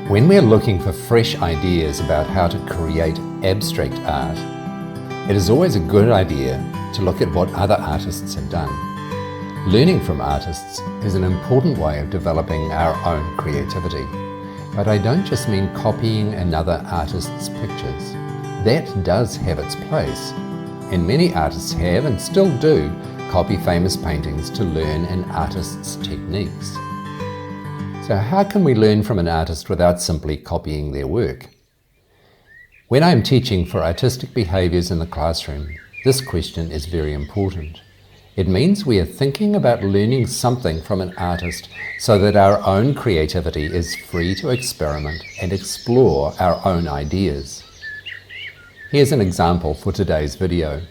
When we're looking for fresh ideas about how to create abstract art, it is always a good idea to look at what other artists have done. Learning from artists is an important way of developing our own creativity. But I don't just mean copying another artist's pictures. That does have its place, and many artists have and still do copy famous paintings to learn an artist's techniques. So how can we learn from an artist without simply copying their work? When I'm teaching for artistic behaviours in the classroom, this question is very important. It means we are thinking about learning something from an artist so that our own creativity is free to experiment and explore our own ideas. Here's an example for today's video.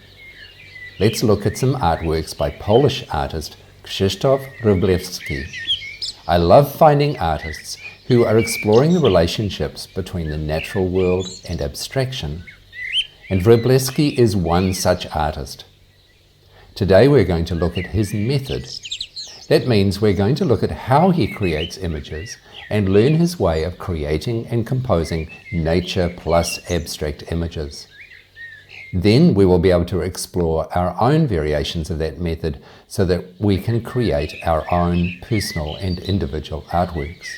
Let's look at some artworks by Polish artist Krzysztof Wróblewski. I love finding artists who are exploring the relationships between the natural world and abstraction. And Wróblewski is one such artist. Today we're going to look at his method. That means we're going to look at how he creates images and learn his way of creating and composing nature-plus-abstract images. Then we will be able to explore our own variations of that method so that we can create our own personal and individual artworks.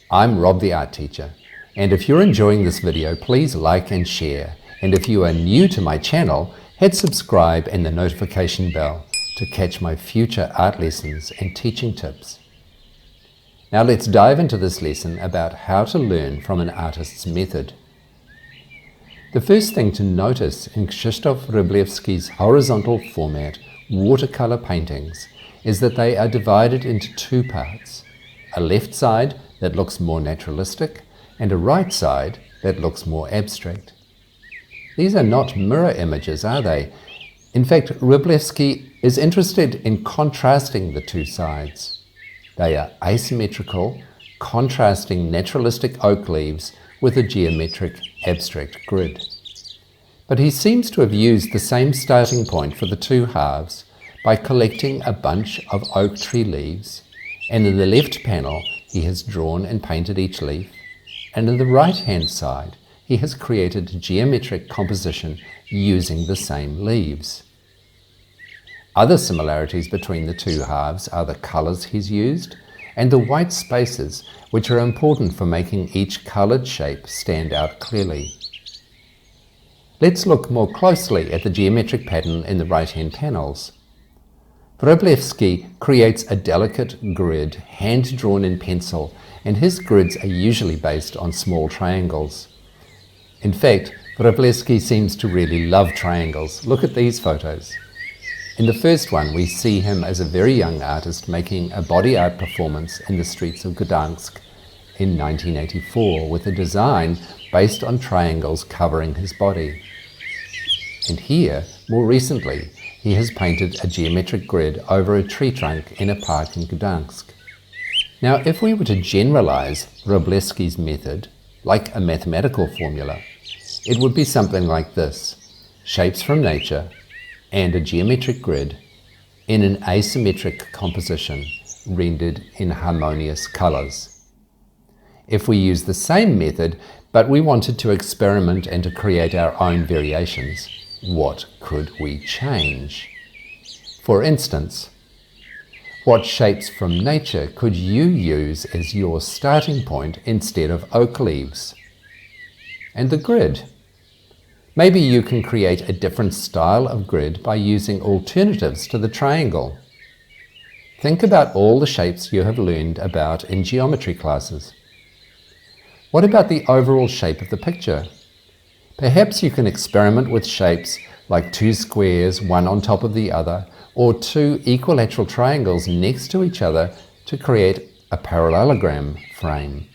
I'm Rob the Art Teacher, and if you're enjoying this video, please like and share. And if you are new to my channel, hit subscribe and the notification bell to catch my future art lessons and teaching tips. Now let's dive into this lesson about how to learn from an artist's method. The first thing to notice in Krzysztof Wróblewski's horizontal format watercolor paintings is that they are divided into two parts, a left side that looks more naturalistic and a right side that looks more abstract. These are not mirror images, are they? In fact, Wróblewski is interested in contrasting the two sides. They are asymmetrical, contrasting naturalistic oak leaves with a geometric abstract grid. But he seems to have used the same starting point for the two halves by collecting a bunch of oak tree leaves, and in the left panel he has drawn and painted each leaf, and in the right hand side he has created geometric composition using the same leaves. Other similarities between the two halves are the colours he's used and the white spaces, which are important for making each coloured shape stand out clearly. Let's look more closely at the geometric pattern in the right-hand panels. Wróblewski creates a delicate grid hand-drawn in pencil, and his grids are usually based on small triangles. In fact, Wróblewski seems to really love triangles. Look at these photos. In the first one, we see him as a very young artist making a body art performance in the streets of Gdansk in 1984 with a design based on triangles covering his body. And here, more recently, he has painted a geometric grid over a tree trunk in a park in Gdansk. Now, if we were to generalize Wróblewski's method, like a mathematical formula, it would be something like this: shapes from nature and a geometric grid in an asymmetric composition rendered in harmonious colors. If we use the same method, but we wanted to experiment and to create our own variations, what could we change? For instance, what shapes from nature could you use as your starting point instead of oak leaves? And the grid. Maybe you can create a different style of grid by using alternatives to the triangle. Think about all the shapes you have learned about in geometry classes. What about the overall shape of the picture? Perhaps you can experiment with shapes like two squares, one on top of the other, or two equilateral triangles next to each other to create a parallelogram frame.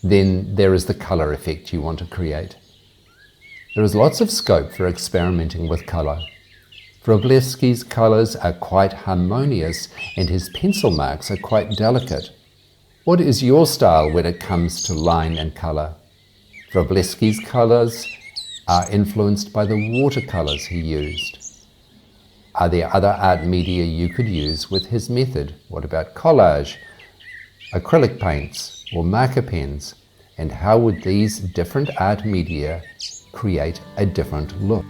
Then there is the color effect you want to create. There is lots of scope for experimenting with color. Wróblewski's colors are quite harmonious and his pencil marks are quite delicate. What is your style when it comes to line and color? Wróblewski's colors are influenced by the watercolors he used. Are there other art media you could use with his method? What about collage? acrylic paints, or marker pens, and how would these different art media create a different look?